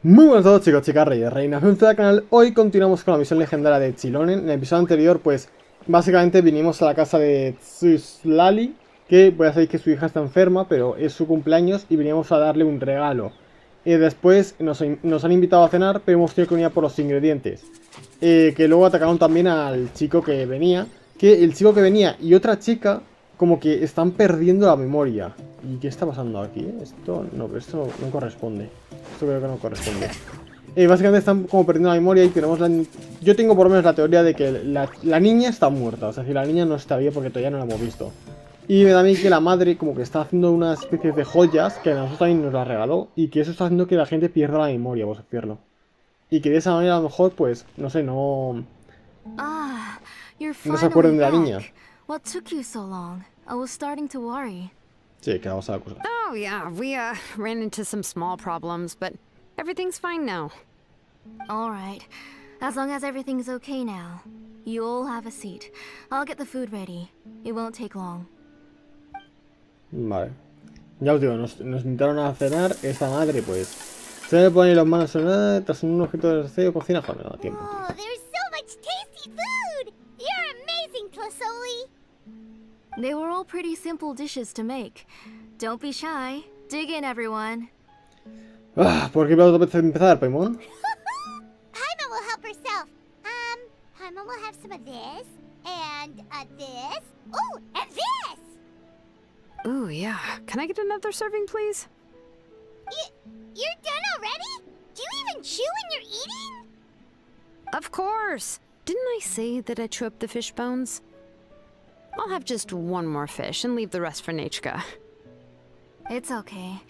Muy buenas a todos chicos, chicas, reyes, reinas, bienvenidos al canal. Hoy continuamos con la misión legendaria de Xilonen. En el episodio anterior, pues, básicamente vinimos a la casa de Tsuslali, que voy a decir que su hija está enferma, pero es su cumpleaños y veníamos a darle un regalo. Después nos han invitado a cenar, pero hemos tenido que venir a por los ingredientes. Que luego atacaron también al chico que venía, que el chico que venía y otra chica como que están perdiendo la memoria. ¿Y qué está pasando aquí? Esto no corresponde. Esto creo que no corresponde. Básicamente están como perdiendo la memoria y tenemos la... Yo tengo por lo menos la teoría de que la niña está muerta. O sea, si la niña no está bien porque todavía no la hemos visto. Y me da a mí que la madre como que está haciendo unas especies de joyas que a nosotros también nos las regaló. Y que eso está haciendo que la gente pierda la memoria, vamos a decirlo. Y que de esa manera a lo mejor, pues, no sé, no se acuerden de la niña. What took you so long? I was starting to worry. Sí, que vamos a la cosa. Oh yeah, we ran into some small problems, but everything's fine now. All right. As long as everything's okay now. You all have a seat. I'll get the food ready. It won't take long. Vale. Ya os digo, nos invitaron a cenar. Esta madre, pues, se me pone las manos en nada. Tras un objeto de deseo, cocina. Joder, no da tiempo. Oh, there's so much tasty food! You're amazing, Tlosoli! They were all pretty simple dishes to make. Don't be shy. Dig in, everyone. ¿Por qué vamos a empezar, Paimon? Paimon will help herself. Paimon will have some of this, and this. Oh, and this! Ooh, yeah. Can I get another serving, please? You're done already? Do you even chew when you're eating? Of course. Didn't I say that I chew up the fish bones? I'll have just one more fish and leave the rest for Nechka. It's okay.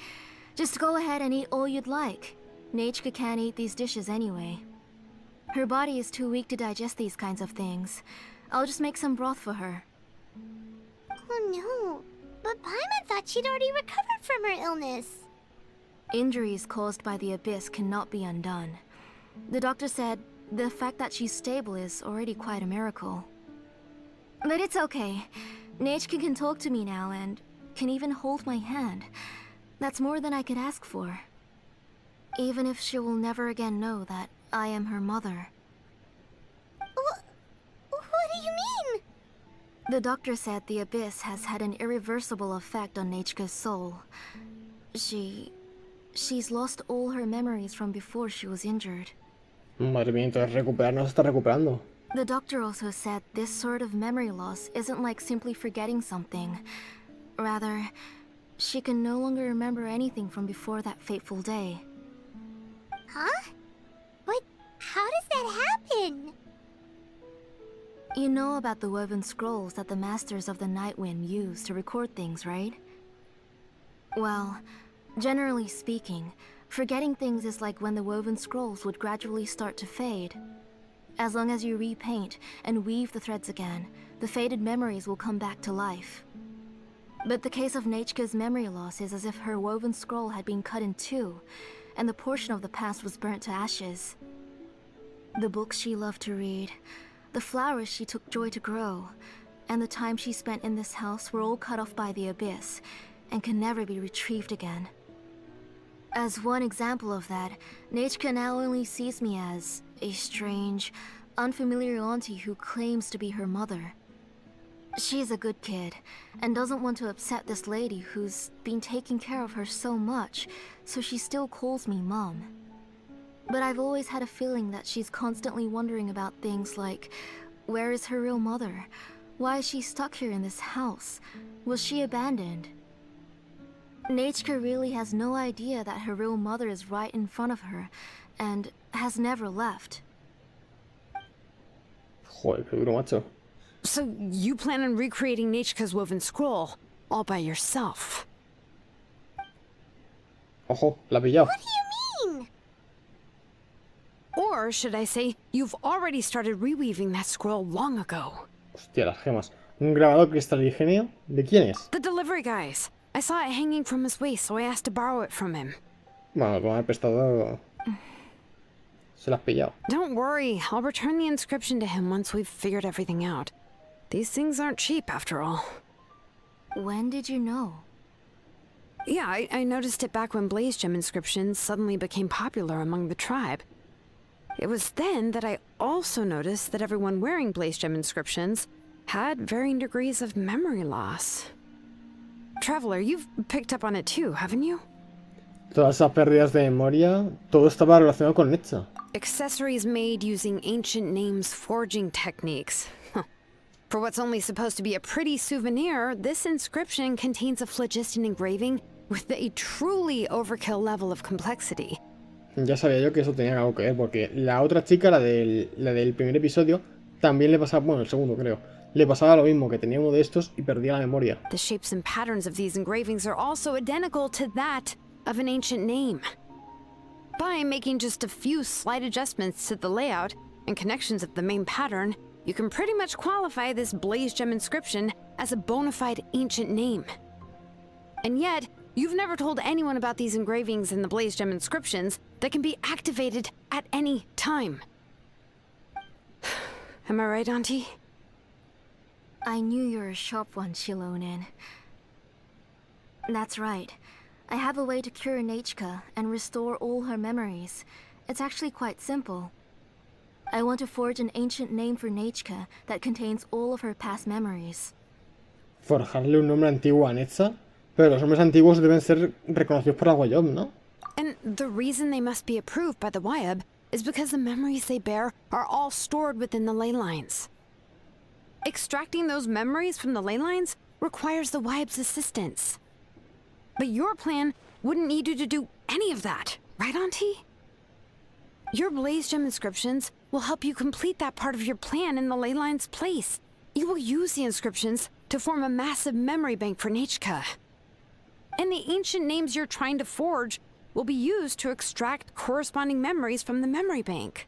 Just go ahead and eat all you'd like. Nechka can't eat these dishes anyway. Her body is too weak to digest these kinds of things. I'll just make some broth for her. Oh no, but Paimon thought she'd already recovered from her illness. Injuries caused by the abyss cannot be undone. The doctor said the fact that she's stable is already quite a miracle. But it's okay. Nechka can talk to me now and can even hold my hand. That's more than I could ask for. Even if she will never again know that I am her mother. What do you mean? The doctor said the abyss has had an irreversible effect on Nechka's soul. She's lost all her memories from before she was injured. Madre mía, entonces recuperarnos está recuperando. The doctor also said this sort of memory loss isn't like simply forgetting something. Rather, she can no longer remember anything from before that fateful day. Huh? But how does that happen? You know about the woven scrolls that the Masters of the Night Wind use to record things, right? Well, generally speaking, forgetting things is like when the woven scrolls would gradually start to fade. As long as you repaint and weave the threads again, the faded memories will come back to life. But the case of Nechka's memory loss is as if her woven scroll had been cut in two, and the portion of the past was burnt to ashes. The books she loved to read, the flowers she took joy to grow, and the time she spent in this house were all cut off by the abyss, and can never be retrieved again. As one example of that, Nechka now only sees me as a strange, unfamiliar auntie who claims to be her mother. She's a good kid, and doesn't want to upset this lady who's been taking care of her so much, so she still calls me Mom. But I've always had a feeling that she's constantly wondering about things like, where is her real mother? Why is she stuck here in this house? Was she abandoned? Nechka really has no idea that her real mother is right in front of her, and has never left. Joder, qué duro, macho. So you plan on recreating Nechka's woven scroll all by yourself? Ojo, la ha pillado. What do you mean? Or should I say, you've already started reweaving that scroll long ago? Hostia, las gemas. ¿Un grabador cristaligéneo? ¿De quién es? The delivery guys. I saw it hanging from his waist, so I asked to borrow it from him. Bueno, como ha prestado... Se la has pillado. Don't worry, I'll return the inscription to him once we've figured everything out. These things aren't cheap, after all. When did you know? Yeah, I noticed it back when blaze gem inscriptions suddenly became popular among the tribe. It was then that I also noticed that everyone wearing blaze gem inscriptions had varying degrees of memory loss. Traveler, you've picked up on it too, haven't you? Todas esas pérdidas de memoria, todo estaba relacionado con Netza. Accessories made using ancient names forging techniques. Huh. For what's only supposed to be a pretty souvenir, this inscription contains a phlogiston engraving with a truly overkill level of complexity. Ya sabía yo que eso tenía algo que ver, porque la otra chica, la del primer episodio, también le pasaba, bueno, el segundo creo, le pasaba lo mismo, que tenía uno de estos y perdía la memoria. The shapes and patterns of these engravings are also identical to that of an ancient name. By making just a few slight adjustments to the layout and connections of the main pattern, you can pretty much qualify this blaze gem inscription as a bona fide ancient name. And yet, you've never told anyone about these engravings and the blaze gem inscriptions that can be activated at any time. Am I right, Auntie? I knew you were a sharp one, Xilonen. That's right. I have a way to cure Nechka and restore all her memories. It's actually quite simple. I want to forge an ancient name for Nechka that contains all of her past memories. Forjarle un nombre antiguo a Netza, pero los nombres antiguos deben ser reconocidos por la Wayop, ¿no? And the reason they must be approved by the Wyab is because the memories they bear are all stored within the ley lines. Extracting those memories from the ley lines requires the Wyab's assistance. But your plan wouldn't need you to do any of that, right, Auntie? Your blaze gem inscriptions will help you complete that part of your plan in the ley line's place. You will use the inscriptions to form a massive memory bank for Nechka. And the ancient names you're trying to forge will be used to extract corresponding memories from the memory bank.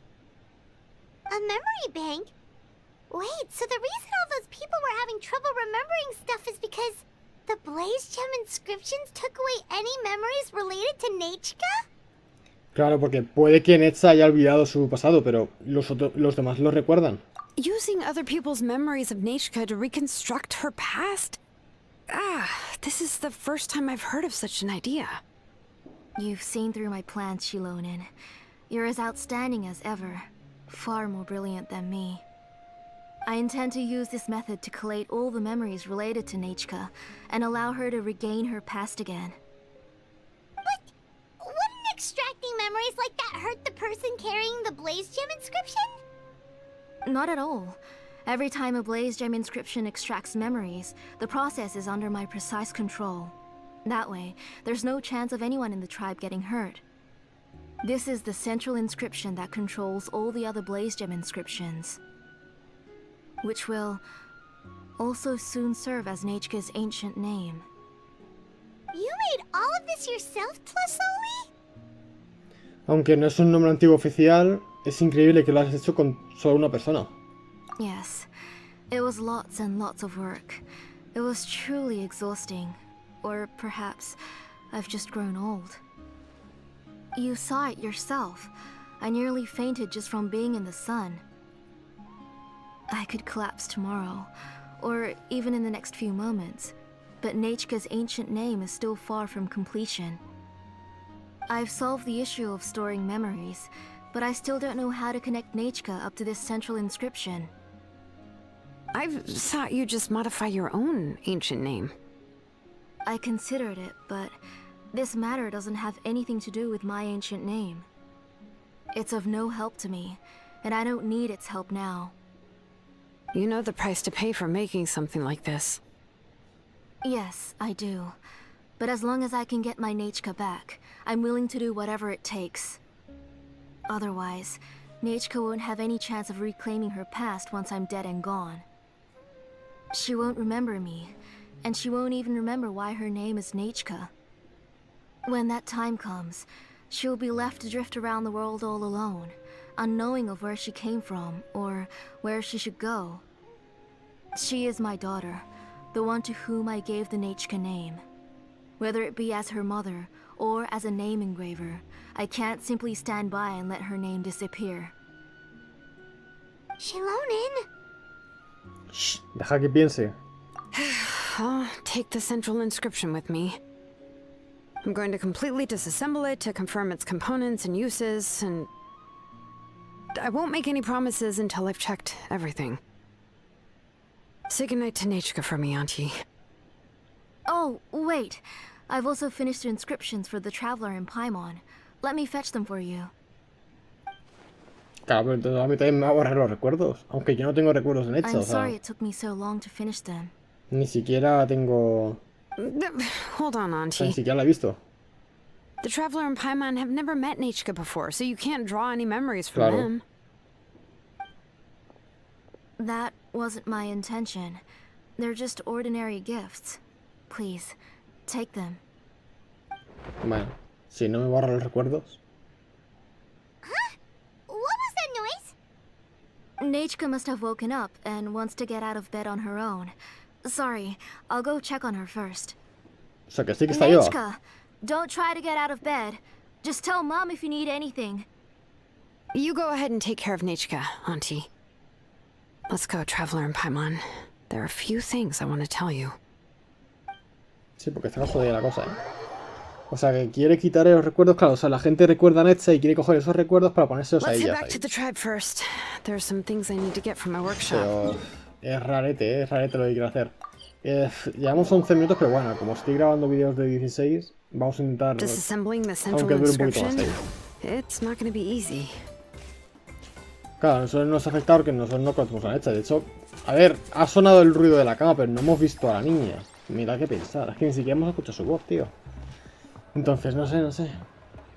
A memory bank? Wait, so the reason all those people were having trouble remembering stuff is because the blaze gem inscriptions took away any memories related to Nechka? Claro, porque puede que Netza haya olvidado su pasado, pero los demás lo recuerdan. Using other people's memories of Nechka to reconstruct her past? This is the first time I've heard of such an idea. You've seen through my plans, Xilonen. You're as outstanding as ever. Far more brilliant than me. I intend to use this method to collate all the memories related to Nechka and allow her to regain her past again. But wouldn't extracting memories like that hurt the person carrying the blaze gem inscription? Not at all. Every time a blaze gem inscription extracts memories, the process is under my precise control. That way, there's no chance of anyone in the tribe getting hurt. This is the central inscription that controls all the other blaze gem inscriptions, which will also soon serve as Nechka's ancient name. You made all of this yourself, Tlasoli? Aunque no es un nombre antiguo oficial, es increíble que lo hayas hecho con solo una persona. Yes, it was lots and lots of work. It was truly exhausting. Or perhaps I've just grown old. You saw it yourself. I nearly fainted just from being in the sun. I could collapse tomorrow, or even in the next few moments, but Nechka's ancient name is still far from completion. I've solved the issue of storing memories, but I still don't know how to connect Nechka up to this central inscription. I've thought you just modify your own ancient name. I considered it, but this matter doesn't have anything to do with my ancient name. It's of no help to me, and I don't need its help now. You know the price to pay for making something like this. Yes, I do. But as long as I can get my Nechka back, I'm willing to do whatever it takes. Otherwise, Nechka won't have any chance of reclaiming her past once I'm dead and gone. She won't remember me, and she won't even remember why her name is Nechka. When that time comes, she'll be left to drift around the world all alone, unknowing of where she came from or where she should go. She is my daughter, the one to whom I gave the Nechka name. Whether it be as her mother or as a name engraver, I can't simply stand by and let her name disappear. Xilonen? Shh, deja que piense. I'll take the central inscription with me. I'm going to completely disassemble it to confirm its components and uses, and I won't make any promises until I've checked everything. Say goodnight to Nechka for me, Auntie. Oh, wait. I've also finished the inscriptions for the Traveler in Paimon. Let me fetch them for you. Claro, pero entonces a mí también me va a borrar los recuerdos. Aunque yo no tengo recuerdos en hecho, I'm o sea, sorry it took me so long to finish them. ni siquiera tengo... Hold on, O sea, Auntie. ni siquiera la he visto. The Traveler and Paimon have never met Nechka before, so you can't draw any memories from Claro. them. That wasn't my intention. They're just ordinary gifts. Please, take them. Bueno, si no me borra los recuerdos. What was that noise? Nechka must have woken up and wants to get out of bed on her own. Sorry, I'll go check on her first. O sea, que sí que está viva. Nechka, don't try to get out of bed. Just tell Mom if you need anything. You go ahead and take care of Nechka, Auntie. Let's go, Traveler and Paimon. There are a few things I want to tell you. Sí, porque está jodida la cosa, ¿eh? O sea, que quiere quitar los recuerdos, claro. O sea, la gente recuerda a Netza y quiere coger esos recuerdos para ponérselos a Let's head ellas. back Ahí. to the tribe first. There are some things I need to get from my workshop. Pero es rarete lo que quiero hacer. Llevamos 11 minutos, pero bueno, como estoy grabando vídeos de 16, vamos a intentar... Disassembling the central Aunque dure un poquito más inscription, ahí. it's not going to be easy. Claro, a nosotros nos ha afectado porque nosotros no conocemos a Netza. De hecho, a ver, ha sonado el ruido de la cama, pero no hemos visto a la niña. Mira qué pensar, es que ni siquiera hemos escuchado su voz, tío. Entonces, no sé.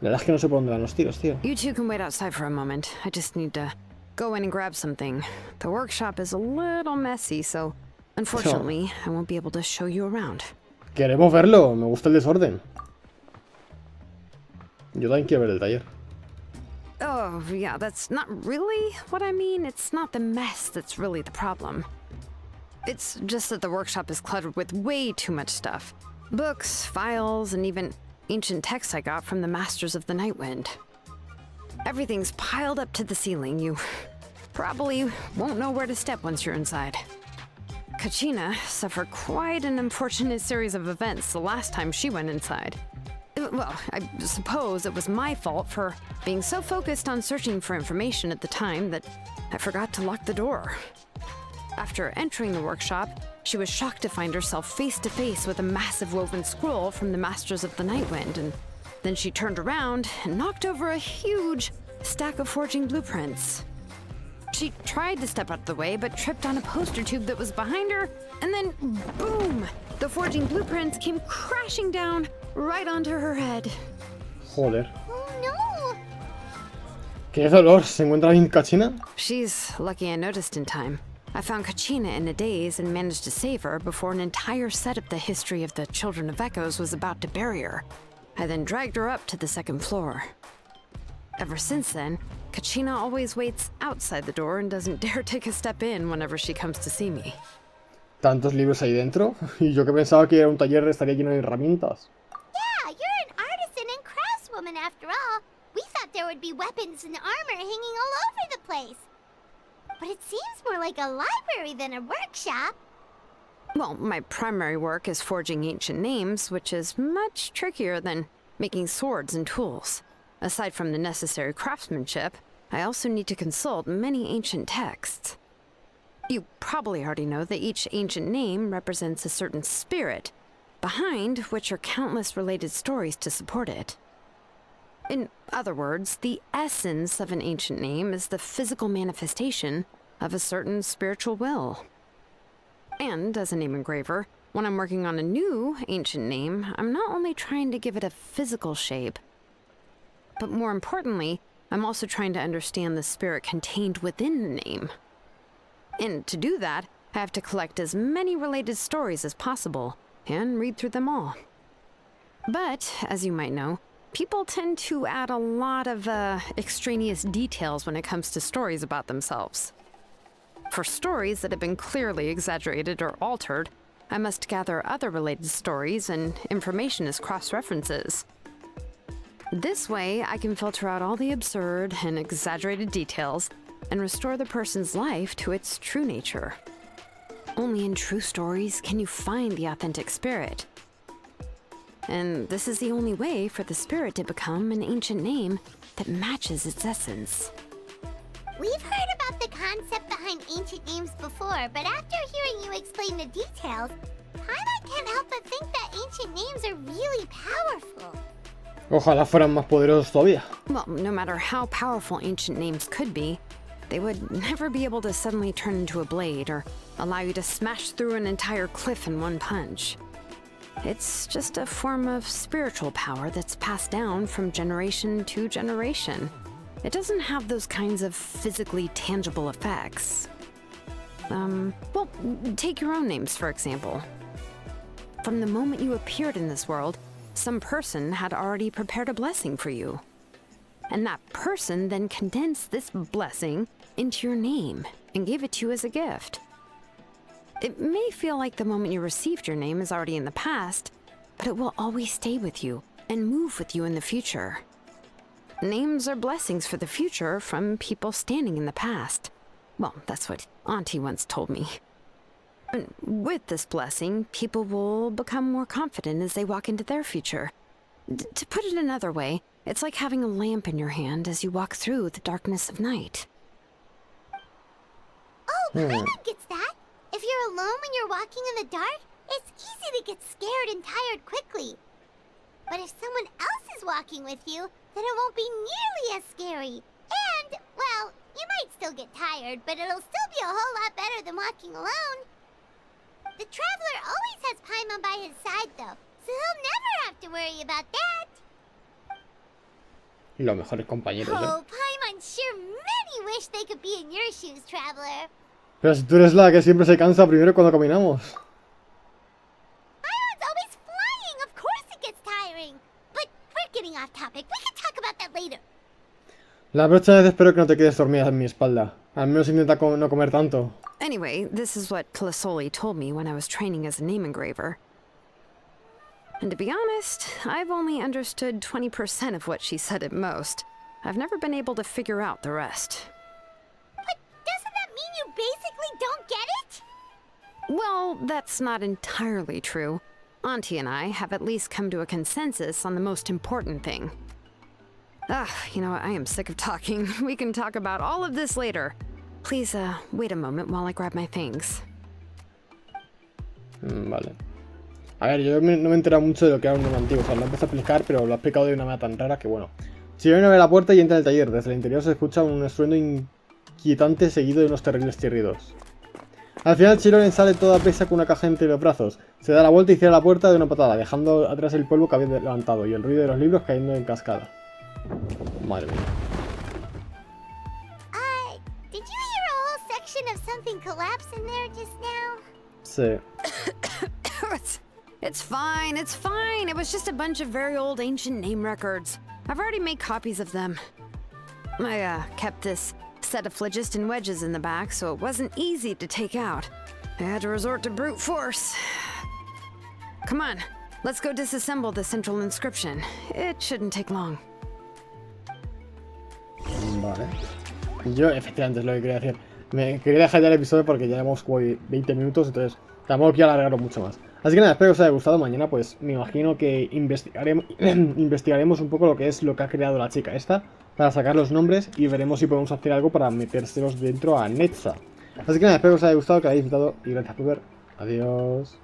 La verdad es que no sé por dónde van los tiros, tío. You two can wait outside for a moment. I just need to go in and grab something. The workshop is a little messy, so unfortunately, I won't be able to show you around. Queremos verlo, me gusta el desorden. Yo también quiero ver el taller. Oh, yeah, that's not really what I mean. It's not the mess that's really the problem. It's just that the workshop is cluttered with way too much stuff. Books, files, and even ancient texts I got from the Masters of the Nightwind. Everything's piled up to the ceiling. You probably won't know where to step once you're inside. Kachina suffered quite an unfortunate series of events the last time she went inside. Well, I suppose it was my fault for being so focused on searching for information at the time that I forgot to lock the door. After entering the workshop, she was shocked to find herself face to face with a massive woven scroll from the Masters of the Nightwind, and then she turned around and knocked over a huge stack of forging blueprints. She tried to step out of the way, but tripped on a poster tube that was behind her, and then boom! The forging blueprints came crashing down right onto her head. Joder. Oh no! Qué dolor, ¿se encuentra bien Kachina? She's lucky I noticed in time. I found Kachina in a daze and managed to save her before an entire set of the history of the Children of Echoes was about to bury her. I then dragged her up to the second floor. Ever since then, Kachina always waits outside the door and doesn't dare take a step in whenever she comes to see me. ¿Tantos libros ahí dentro? Y yo que pensaba que era un taller estaría lleno de herramientas. Yeah, you're an artisan and craftswoman after all. We thought there would be weapons and armor hanging all over the place. But it seems more like a library than a workshop. Well, my primary work is forging ancient names, which is much trickier than making swords and tools. Aside from the necessary craftsmanship, I also need to consult many ancient texts. You probably already know that each ancient name represents a certain spirit, behind which are countless related stories to support it. In other words, the essence of an ancient name is the physical manifestation of a certain spiritual will. And as a name engraver, when I'm working on a new ancient name, I'm not only trying to give it a physical shape, but more importantly, I'm also trying to understand the spirit contained within the name. And to do that, I have to collect as many related stories as possible and read through them all. But, as you might know, people tend to add a lot of extraneous details when it comes to stories about themselves. For stories that have been clearly exaggerated or altered, I must gather other related stories and information as cross-references. This way, I can filter out all the absurd and exaggerated details and restore the person's life to its true nature. Only in true stories can you find the authentic spirit. and this is the only way for the spirit to become an ancient name that matches its essence. We've heard about the concept behind ancient names before, but after hearing you explain the details, I can't help but think that ancient names are really powerful. Ojalá fueran más poderosos todavía. Well, no matter how powerful ancient names could be, they would never be able to suddenly turn into a blade or allow you to smash through an entire cliff in one punch. It's just a form of spiritual power that's passed down from generation to generation. It doesn't have those kinds of physically tangible effects. Well, take your own names, for example. From the moment you appeared in this world, some person had already prepared a blessing for you. And that person then condensed this blessing into your name and gave it to you as a gift. It may feel like the moment you received your name is already in the past, but it will always stay with you and move with you in the future. Names are blessings for the future from people standing in the past. Well, that's what Auntie once told me. And with this blessing, people will become more confident as they walk into their future. To put it another way, it's like having a lamp in your hand as you walk through the darkness of night. Oh, Paimon gets that. If you're alone when you're walking in the dark, it's easy to get scared and tired quickly. But if someone else is walking with you, then it won't be nearly as scary. And, well, you might still get tired, but it'll still be a whole lot better than walking alone. The traveler always has Paimon by his side, though, so he'll never have to worry about that. Y los mejores compañeros, Oh, Paimon sure many wish they could be in your shoes, traveler. Pero si tú eres la que siempre se cansa primero cuando caminamos. Paimon's always flying, of course it gets tiring. But we're getting off topic. We can talk about that later. La próxima vez espero que no te quedes dormida en mi espalda. Al menos intenta no comer tanto. Anyway, this is what Clisoli told me when I was training as a name engraver. And to be honest, I've only understood 20% of what she said at most. I've never been able to figure out the rest. But doesn't that mean you basically don't get it? Well, that's not entirely true. Auntie and I have at least come to a consensus on the most important thing. You know what? I am sick of talking. We can talk about all of this later. Please, wait a moment while I grab my things. Vale. A ver, yo no me he enterado mucho de lo que era un nombre antiguo. O sea, lo empecé a explicar, pero lo ha explicado de una manera tan rara que bueno. Xilonen abre la puerta y entra en el taller. Desde el interior se escucha un estruendo inquietante seguido de unos terribles chirridos. Al final Xilonen sale toda presa con una caja entre los brazos. Se da la vuelta y cierra la puerta de una patada, dejando atrás el polvo que había levantado y el ruido de los libros cayendo en cascada. Madre mía. Did you hear a whole section of something collapse in there just now? Sí. It's fine, it's fine. It was just a bunch of very old ancient name records. I've already made copies of them. I kept this set of phlogiston wedges in the back, so it wasn't easy to take out. I had to resort to brute force. Come on, let's go disassemble the central inscription. It shouldn't take long. Vale. Yo, efectivamente, es lo que quería decir. Me quería dejar ya el episodio porque ya llevamos 20 minutos, entonces tampoco quiero alargarlo mucho más. Así que nada, espero que os haya gustado. Mañana pues me imagino que investigaremos un poco lo que ha creado la chica esta para sacar los nombres y veremos si podemos hacer algo para metérselos dentro a Netza. Así que nada, espero que os haya gustado, que hayáis disfrutado y gracias por ver. Adiós.